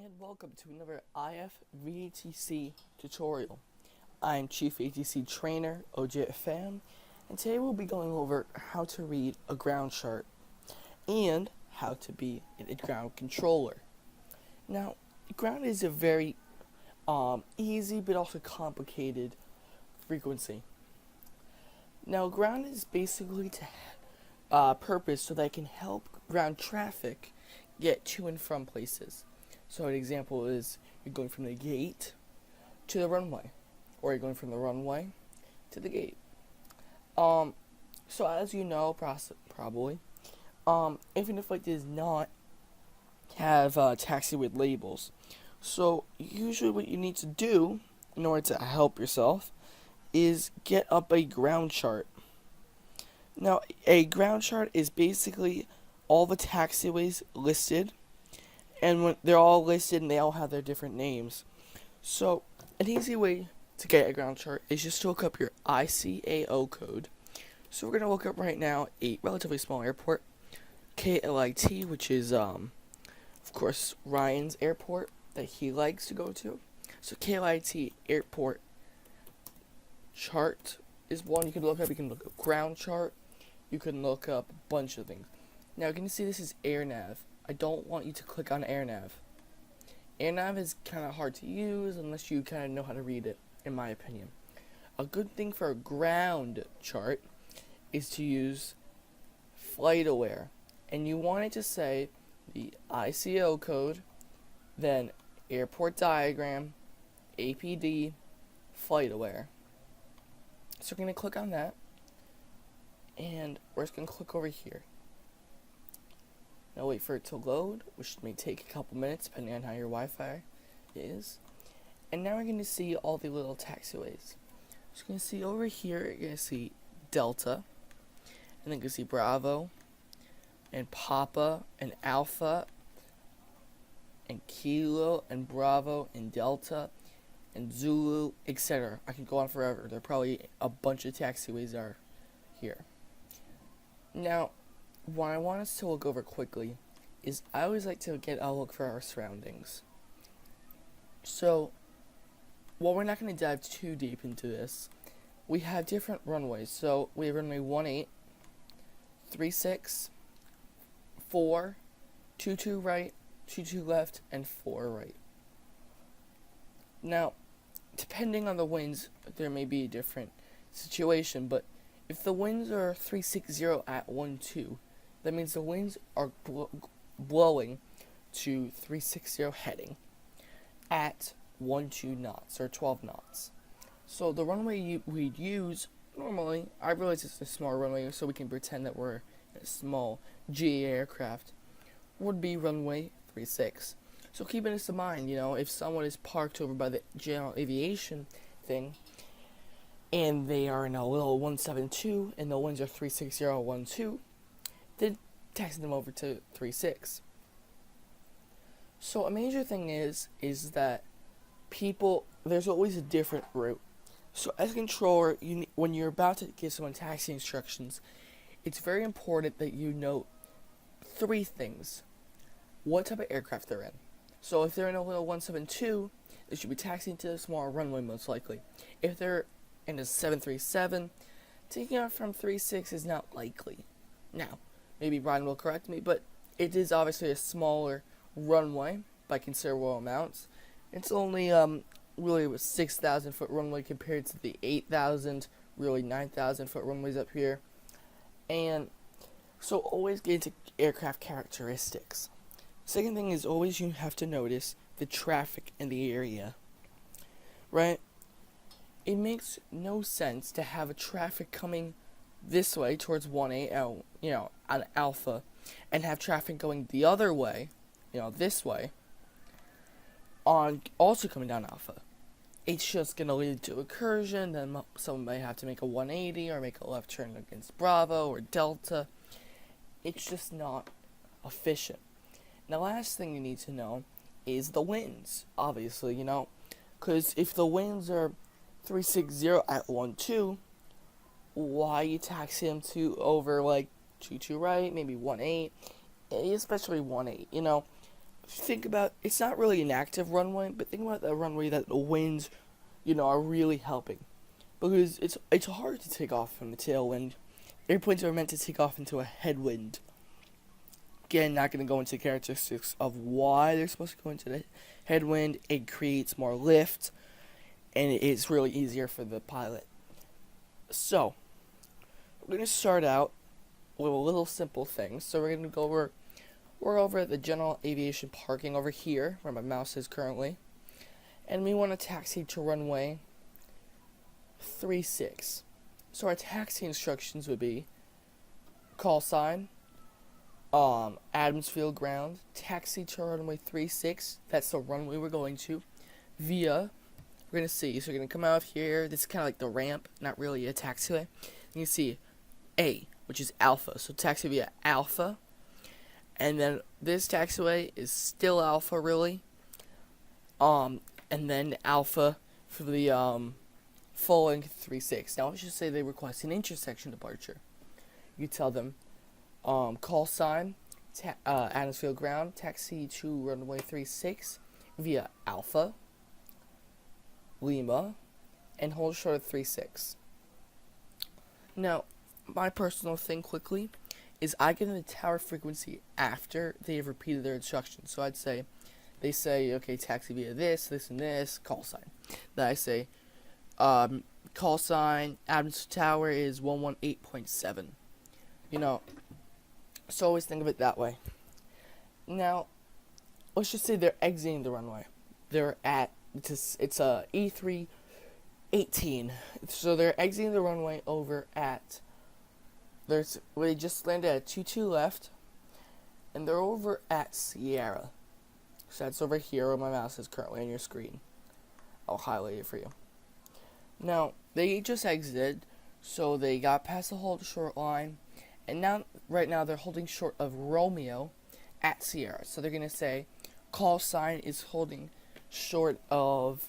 and welcome to another IFVATC tutorial. I'm Chief ATC Trainer OJ and today we'll be going over how to read a ground chart and how to be a ground controller. Now, ground is a very easy but also complicated frequency. Now, ground is basically to purpose so that it can help ground traffic get to and from places. So an example is you're going from the gate to the runway, or you're going from the runway to the gate. So as you know, probably, Infinite Flight does not have taxiway labels. So usually what you need to do in order to help yourself is get up a ground chart. Now, a ground chart is basically all the taxiways listed, and when they're all listed and they all have their different names. So an easy way to get a ground chart is just to look up your ICAO code. So we're going to look up right now a relatively small airport, KLIT, which is of course Ryan's airport that he likes to go to. So KLIT airport chart is one you can look up. You can look up ground chart. You can look up a bunch of things. Now you can see this is AirNav. I don't want you to click on AirNav. AirNav is kind of hard to use unless you kind of know how to read it, in my opinion. A good thing for a ground chart is to use FlightAware. And you want it to say the ICO code, then airport diagram, APD, FlightAware. So we're going to click on that. And we're just going to click over here. Now wait for it to load, which may take a couple minutes depending on how your Wi-Fi is. And now we're going to see all the little taxiways. So you're going to see over here, you're going to see Delta, and then you can see Bravo, and Papa, and Alpha, and Kilo, and Bravo, and Delta, and Zulu, etc. I can go on forever. There are probably a bunch of taxiways are here. Now, what I want us to look over quickly is I always like to get a look for our surroundings. So, while we're not going to dive too deep into this, we have different runways. So, we have runway 18, 36, 4, 22 right, 22 left, and 4 right. Now, depending on the winds, there may be a different situation, but if the winds are 360 at 12, that means the winds are blowing to 360 heading at 12 knots or 12 knots. So the runway we'd use normally, I realize it's a small runway, so we can pretend that we're in a small GA aircraft, would be runway 36. So keeping this in mind, if someone is parked over by the general aviation thing, and they are in a little 172, and the winds are 360 at 12, then taxi them over to 36. So a major thing is that there's always a different route. So as a controller, when you're about to give someone taxi instructions, it's very important that you note 3 things. What type of aircraft they're in. So if they're in a little 172, they should be taxiing to a smaller runway most likely. If they're in a 737, taking off from 36 is not likely. Now, maybe Ryan will correct me, but it is obviously a smaller runway by considerable amounts. It's only really a 6,000 foot runway compared to the 8,000, really 9,000 foot runways up here. And so always get into aircraft characteristics. Second thing is always you have to notice the traffic in the area, right? It makes no sense to have a traffic coming this way towards 18, on Alpha, and have traffic going the other way, this way, on also coming down Alpha. It's just going to lead to incursion, then someone might have to make a 180 or make a left turn against Bravo or Delta. It's just not efficient. Now, last thing you need to know is the winds, obviously, because if the winds are 360 at 12, why you taxi them to over 22 right, maybe 18, especially 18, think about, it's not really an active runway, but think about the runway that the winds, are really helping. Because it's hard to take off from the tailwind. Airplanes are meant to take off into a headwind. Again, not going to go into characteristics of why they're supposed to go into the headwind. It creates more lift, and it's really easier for the pilot. So, we're going to start out with a little simple thing. So we're going to go over, we're over at the general aviation parking over here, where my mouse is currently. And we want to taxi to runway 36. So our taxi instructions would be call sign, Adams Field ground, taxi to runway 36. That's the runway we're going to. Via, we're going to see, so we're going to come out of here. This is kind of like the ramp, not really a taxiway. You can see A, which is Alpha. So taxi via Alpha. And then this taxiway is still Alpha, really. And then Alpha for the full length 36. Now, I should say they request an intersection departure. You tell them, call sign, Adams Field ground, taxi to runway 36 via Alpha, Lima, and hold short of 36. Now, my personal thing quickly is I get the tower frequency after they have repeated their instructions. So I'd say, they say, okay, taxi via this, and this, call sign. Then I say, call sign, Adams Tower is 118.7. So always think of it that way. Now, let's just say they're exiting the runway. They're at, it's a E318. So they're exiting the runway over at, they just landed at 22 left, and they're over at Sierra. So that's over here where my mouse is currently on your screen. I'll highlight it for you. Now, they just exited, so they got past the hold short line, and now, right now, they're holding short of Romeo at Sierra. So they're going to say, call sign is holding short of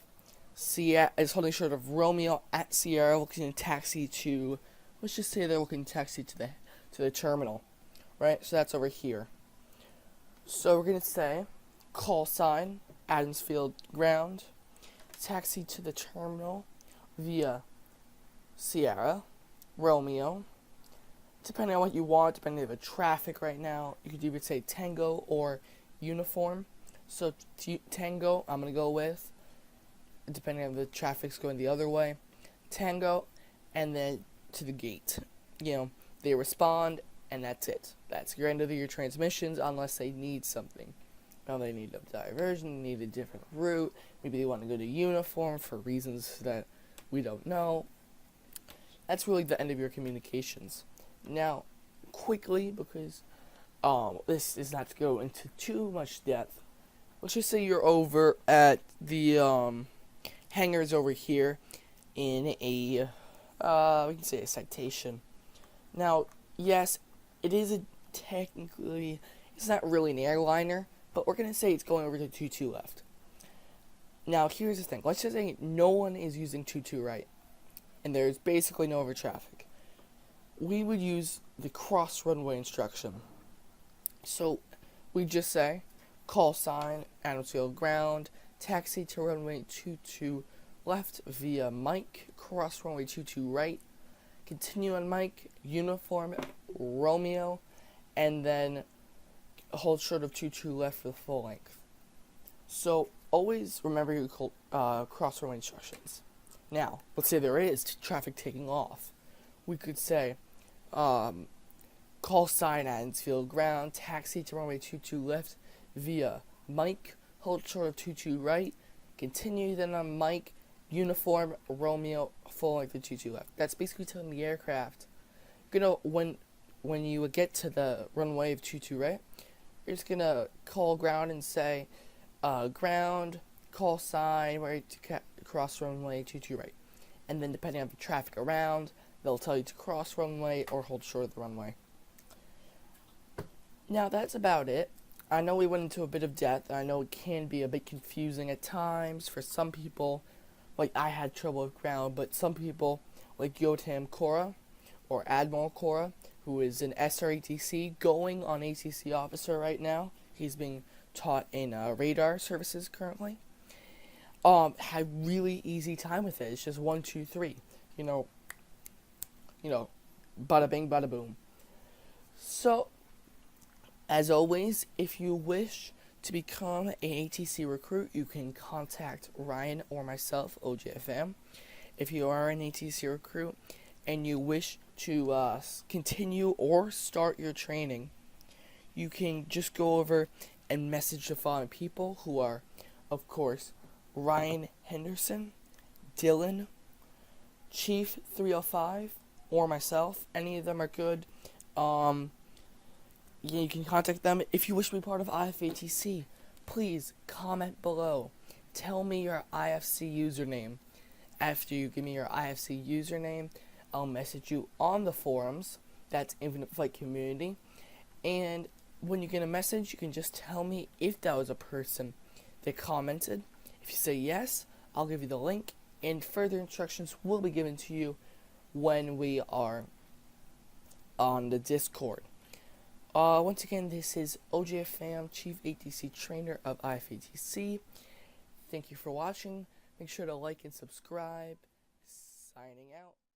Romeo at Sierra, looking to taxi to, let's just say they're looking to taxi to the terminal, right? So that's over here. So we're going to say, call sign, Adams Field ground, taxi to the terminal via Sierra, Romeo. Depending on what you want, depending on the traffic right now, you could either say Tango or Uniform. So Tango, I'm going to go with, depending on the traffic's going the other way, Tango, and then to the gate. They respond, and that's it. That's your end of your transmissions, unless they need something. Now they need a diversion, they need a different route, maybe they want to go to Uniform for reasons that we don't know. That's really the end of your communications. Now, quickly, because this is not to go into too much depth, let's just say you're over at the hangars over here in a, we can say a citation. Now, yes, it is technically, it's not really an airliner, but we're going to say it's going over to 22 left. Now, here's the thing. Let's just say no one is using 22 right, and there's basically no over traffic. We would use the cross runway instruction. So, we just say, call sign, Adams Field ground, taxi to runway 22 left via Mike, cross runway 22 right, continue on Mike, Uniform, Romeo, and then hold short of 22 left for the full length. So, always remember your cross runway instructions. Now, let's say there is traffic taking off. We could say, call sign Adams Field ground, taxi to runway 22 left via Mike, hold short of 22 right, continue then on Mike, Uniform, Romeo, full length of 22 left. That's basically telling the aircraft, when you get to the runway of 22 right, you're just gonna call ground and say, ground, call sign, right to cross runway 22 right. And then depending on the traffic around, they'll tell you to cross runway or hold short of the runway. Now that's about it. I know we went into a bit of depth, and I know it can be a bit confusing at times for some people. Like, I had trouble with ground, but some people, like Yotam Kora, or Admiral Kora, who is an SRATC going on ATC officer right now. He's being taught in radar services currently. Had really easy time with it. It's just 1, 2, 3. You know, bada bing, bada boom. So, as always, if you wish to become an ATC recruit, you can contact Ryan or myself, OJFM. If you are an ATC recruit and you wish to continue or start your training, you can just go over and message the following people who are, of course, Ryan Henderson, Dylan, Chief 305, or myself. Any of them are good. Yeah, you can contact them. If you wish to be part of IFVATC, please comment below. Tell me your IFC username. After you give me your IFC username, I'll message you on the forums. That's Infinite Flight Community. And when you get a message, you can just tell me if that was a person that commented. If you say yes, I'll give you the link, and further instructions will be given to you when we are on the Discord. Once again, this is OJFam, Chief ATC Trainer of IFVATC. Thank you for watching. Make sure to like and subscribe. Signing out.